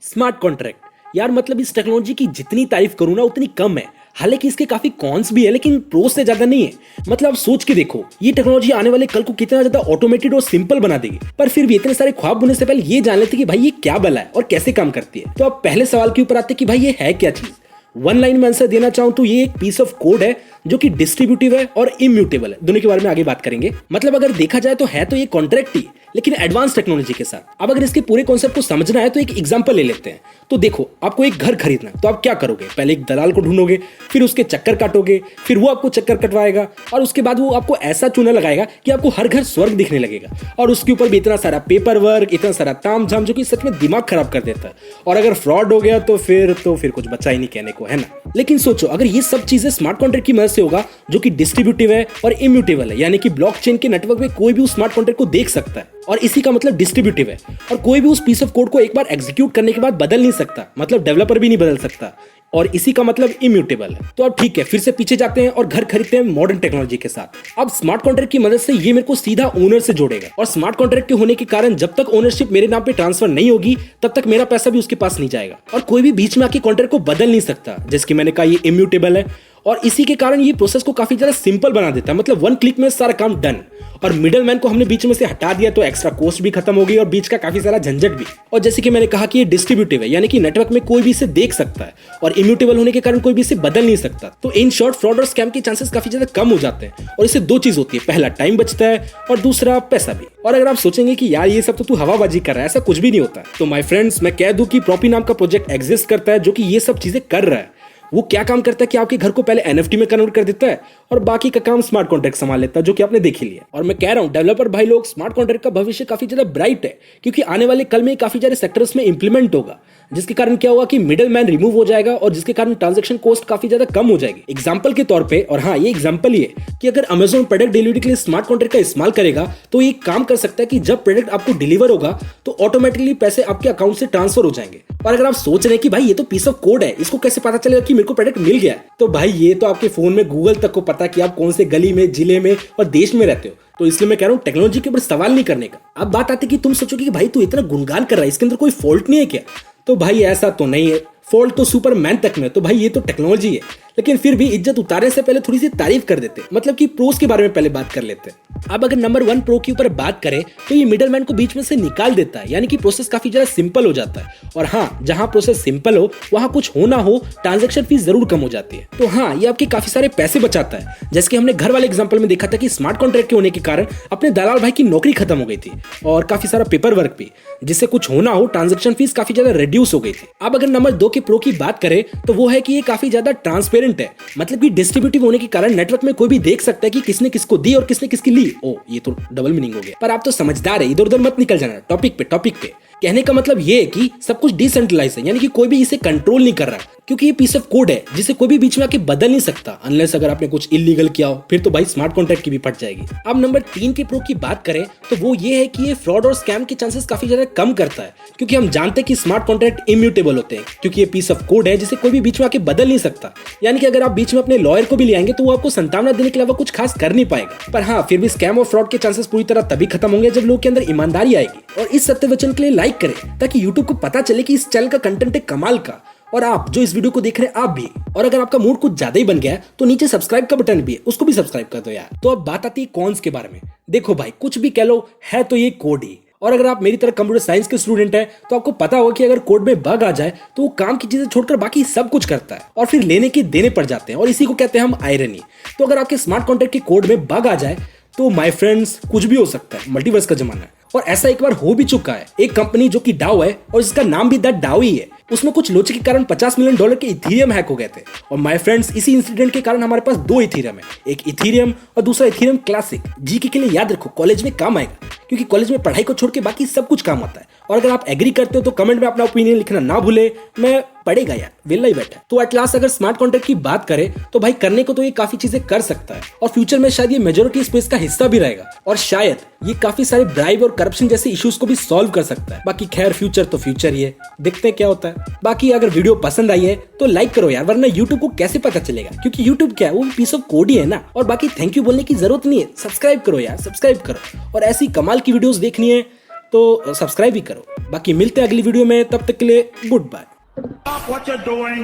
Smart contract यार, मतलब इस टेक्नोलॉजी की जितनी तारीफ करूं ना उतनी कम है। हालांकि इसके काफी कॉन्स भी है, लेकिन प्रोस से ज्यादा नहीं है। मतलब आप सोच के देखो, ये टेक्नोलॉजी आने वाले कल को कितना ज्यादा ऑटोमेटेड और सिंपल बना देगी। पर फिर भी इतने सारे ख्वाब होने से पहले ये जान लेते कि भाई ये क्या बला है और कैसे काम करती है। तो अब पहले सवाल के ऊपर आते कि भाई ये है क्या चीज। वन लाइन में आंसर देना चाहूं तो ये एक पीस ऑफ कोड है जो कि डिस्ट्रीब्यूटिव है और इम्यूटेबल है। दोनों के बारे में आगे बात करेंगे। मतलब अगर देखा जाए तो है तो ये कॉन्ट्रैक्ट ही, लेकिन एडवांस टेक्नोलॉजी के साथ। अब अगर इसके पूरे कॉन्सेप्ट को समझना है तो एक एग्जांपल ले लेते हैं। तो देखो, आपको एक घर खरीदना है तो आप क्या करोगे? पहले एक दलाल को ढूंढोगे, फिर उसके चक्कर काटोगे, फिर वो आपको चक्कर कटवाएगा और उसके बाद वो आपको ऐसा चूना लगाएगा कि आपको हर घर स्वर्ग दिखने लगेगा। और उसके ऊपर भी इतना सारा पेपर वर्क, इतना सारा ताम झाम, जो कि सच में दिमाग खराब कर देता है। और अगर फ्रॉड हो गया तो फिर कुछ बचा ही नहीं कहने को, है ना। लेकिन सोचो, अगर ये सब चीजें स्मार्ट कॉन्ट्रैक्ट की मदद से होगा जो कि डिस्ट्रीब्यूटिव है और इम्यूटेबल है, यानी कि ब्लॉकचेन के नेटवर्क में कोई भी उस स्मार्ट कॉन्ट्रैक्ट को देख सकता है। और इसी का मतलब डिस्ट्रीब्यूटिव है और कोई भी उस पीस ऑफ कोड को एक बार एग्जीक्यूट करने के बाद बदल नहीं सकता। मतलब डेवलपर भी नहीं बदल सकता। और इसी का मतलब इम्यूटेबल है। तो अब ठीक है, फिर से पीछे जाते हैं और घर खरीदते हैं मॉडर्न टेक्नोलॉजी के साथ। अब स्मार्ट कॉन्ट्रैक्ट की मदद से ये मेरे को सीधा ओनर से जोड़ेगा। और स्मार्ट कॉन्ट्रैक्ट के होने के कारण जब तक ओनरशिप मेरे नाम पे ट्रांसफर नहीं होगी तब तक मेरा पैसा भी उसके पास नहीं जाएगा। और कोई भी बीच में आके कॉन्ट्रैक्ट को बदल नहीं सकता। जैसे कि मैंने कहा, ये इम्यूटेबल है और इसी के कारण ये प्रोसेस को काफी ज्यादा सिंपल बना देता है। मतलब वन क्लिक में सारा काम डन। और मिडल मैन को हमने बीच में से हटा दिया तो एक्स्ट्रा कॉस्ट भी खत्म हो गई और बीच का काफी सारा झंझट भी। और जैसे कि मैंने कहा कि ये डिस्ट्रीब्यूटिव है, यानी कि नेटवर्क में कोई भी इसे देख सकता है। और इम्यूटेबल होने के कारण कोई भी इसे बदल नहीं सकता। तो इन शॉर्ट, फ्रॉड और स्कैम के चांसेस काफी ज्यादा कम हो जाते हैं। और इससे दो चीज होती है, पहला टाइम बचता है और दूसरा पैसा भी। और अगर आप सोचेंगे कि यार ये सब तो तू हवाबाजी कर रहा है, ऐसा कुछ भी नहीं होता। तो माय फ्रेंड्स, मैं कह दूं कि प्रॉपी नाम का प्रोजेक्ट एग्जिस्ट करता है जो कि ये सब चीजें कर रहा है। वो क्या काम करता है कि आपके घर को पहले एनएफटी में कन्वर्ट कर देता है और बाकी का काम स्मार्ट कॉन्ट्रैक्ट संभाल लेता है, जो कि आपने देख ही लिया। और मैं कह रहा हूं डेवलपर भाई लोग, स्मार्ट कॉन्ट्रैक्ट का भविष्य काफी ज्यादा ब्राइट है, क्योंकि आने वाले कल में काफी सारे सेक्टर्स में इंप्लीमेंट होगा। जिसके कारण क्या होगा कि मिडल मैन रिमूव हो जाएगा और जिसके कारण ट्रांजेक्शन कॉस्ट काफी ज्यादा कम हो जाएगी। एग्जाम्पल के तौर पे, और हाँ ये एग्जाम्पल ही है कि अगर अमेजोन प्रोडक्ट डिलीवरी के लिए स्मार्ट कॉन्ट्रैक्ट का इस्तेमाल करेगा तो ये काम कर सकता है कि जब प्रोडक्ट आपको डिलीवर होगा तो ऑटोमेटिकली पैसे आपके अकाउंट से ट्रांसफर हो जाएंगे। और अगर आप सोच रहे हैं कि भाई ये तो पीस ऑफ कोड है, इसको कैसे पता चलेगा कि मेरे को प्रोडक्ट मिल गया है, तो भाई ये तो आपके फोन में गूगल तक को पता कि आप कौन से गली में, जिले में और देश में रहते हो। तो इसलिए मैं कह रहा हूँ टेक्नोलॉजी के ऊपर सवाल नहीं करने का। अब बात आती है कि तुम सोचोगे कि भाई तू इतना गुणगान कर रहा है, इसके अंदर कोई फॉल्ट नहीं है क्या? तो भाई ऐसा तो नहीं है, फॉल्ट तो सुपरमैन तक में। तो भाई ये तो टेक्नोलॉजी है, लेकिन फिर भी इज्जत उतारने से पहले थोड़ी सी तारीफ कर देते, मतलब कि प्रोस के बारे में पहले बात कर लेते हैं। अब अगर नंबर 1 प्रो के ऊपर बात करें तो ये मिडल मैन को बीच में से निकाल देता है, यानी कि प्रोसेस काफी ज्यादा सिंपल हो जाता है। और हाँ, जहां प्रोसेस सिंपल हो वहां कुछ हो ना हो, ट्रांजेक्शन फीस जरूर कम हो जाती है। तो हाँ, ये आपके काफी सारे पैसे बचाता है। जैसे कि हमने घर वाले एग्जाम्पल में देखा था कि स्मार्ट कॉन्ट्रैक्ट के होने के कारण अपने दलाल भाई की नौकरी खत्म हो गई थी और काफी सारा पेपर वर्क भी, जिससे कुछ होना हो, ट्रांजेक्शन फीस काफी ज्यादा रिड्यूस हो गई थी। अब अगर नंबर 2 के प्रो की बात करें तो वो है कि ये काफी ज्यादा ट्रांसपेरेंट है। मतलब कि डिस्ट्रीब्यूटिव होने के कारण नेटवर्क में कोई भी देख सकता है कि किसने किसको दी और किसने किसकी ली। ओ, ये तो डबल मीनिंग हो गया, पर आप तो समझदार है, इधर उधर मत निकल जाना। टॉपिक पे कहने का मतलब ये है कि सब कुछ डिसेंट्रलाइज है, यानी कि कोई भी इसे कंट्रोल नहीं कर रहा, क्योंकि ये पीस ऑफ कोड है जिसे कोई भी बीच में आके बदल नहीं सकता, अनलेस अगर आपने कुछ इलीगल किया हो, फिर तो भाई स्मार्ट कॉन्ट्रैक्ट की भी फट जाएगी। अब नंबर 3 के प्रो की बात करें तो वो ये है कि ये फ्रॉड और स्कैम के चांसेस काफी ज्यादा कम करता है, क्योंकि हम जानते हैं कि स्मार्ट कॉन्ट्रैक्ट इम्यूटेबल होते हैं, क्योंकि ये पीस ऑफ कोड है जिसे कोई भी बीच में आके बदल नहीं सकता। यानी कि अगर आप बीच में अपने लॉयर को भी ले आएंगे तो वो आपको संतावना देने के अलावा कुछ खास कर नहीं पाएगा। पर हाँ, फिर भी स्कैम और फ्रॉड के चांसेस पूरी तरह तभी खत्म होंगे जब लोगों के अंदर ईमानदारी आएगी। और इस सत्य वचन के लिए लाइक करें ताकि यूट्यूब को पता चले कि इस चैनल का कंटेंट है कमाल का, और आप जो इस वीडियो को देख रहे हैं आप भी। और अगर आपका मूड कुछ ज्यादा ही बन गया है तो नीचे सब्सक्राइब का बटन भी है, उसको भी सब्सक्राइब कर दो यार। तो अब बात आती है कॉन्स के बारे में। देखो भाई, कुछ भी कह लो, है तो ये कोड ही। और अगर आप मेरी तरह कंप्यूटर साइंस के स्टूडेंट हैं तो आपको पता होगा कि अगर कोड में बग आ जाए तो वो काम की चीजें छोड़कर बाकी सब कुछ करता है और फिर लेने के देने पड़ जाते हैं, और इसी को कहते हैं हम आयरनी। तो अगर आपके स्मार्ट कॉन्ट्रैक्ट के कोड में बग आ जाए तो माय फ्रेंड्स, कुछ भी हो सकता है, मल्टीवर्स का जमाना है। और ऐसा एक बार हो भी चुका है। एक कंपनी जो कि डाओ है और जिसका नाम भी द डाओ ही है, उसमें कुछ लोचे के कारण $50 मिलियन के इथीरियम हैक हो गए थे। और माय फ्रेंड्स, इसी इंसिडेंट के कारण हमारे पास 2 इथीरियम है, एक इथीरियम और दूसरा इथीरियम क्लासिक। जीके के लिए याद रखो, कॉलेज में काम आएगा, क्योंकि कॉलेज में पढ़ाई को छोड़ के बाकी सब कुछ काम आता है। और अगर आप एग्री करते हो तो कमेंट में अपना ओपिनियन लिखना ना भूले, मैं पढ़ेगा यार, वेला ही बैठा। तो एट लास्ट अगर स्मार्ट कॉन्ट्रैक्ट की बात करें तो भाई करने को तो ये काफी चीजें कर सकता है, और फ्यूचर में शायद ये मेजोरिटी स्पेस का हिस्सा भी रहेगा, और शायद ये काफी सारे ब्राइब और करप्शन जैसे इश्यूज को भी सॉल्व कर सकता है। बाकी खैर, फ्यूचर तो फ्यूचर ही है, देखते हैं क्या होता है। बाकी अगर वीडियो पसंद आई है तो लाइक करो यार, वरना यूट्यूब को कैसे पता चलेगा, क्योंकि यूट्यूब क्या है, वो पीस ऑफ कोड ही है ना। और बाकी थैंक यू बोलने की जरूरत नहीं है, सब्सक्राइब करो यार, सब्सक्राइब करो। और ऐसी कमाल की वीडियोस देखनी है तो सब्सक्राइब भी करो। बाकी मिलते हैं अगली वीडियो में, तब तक के लिए good bye. Stop what you're doing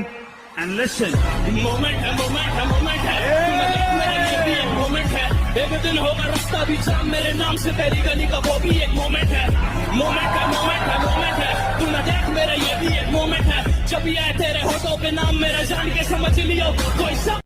and listen. Moment है मेरा ये भी एक मोमेंट है। एक दिन होगा रास्ता भी जाम मेरे नाम से तेरी गली का, वो भी एक मोमेंट है। मोमेंट है तू ना देख मेरा ये भी एक मोमेंट है। जब ये आए तेरे होठों पे नाम मेरा, जान के समझ लियो कोई सब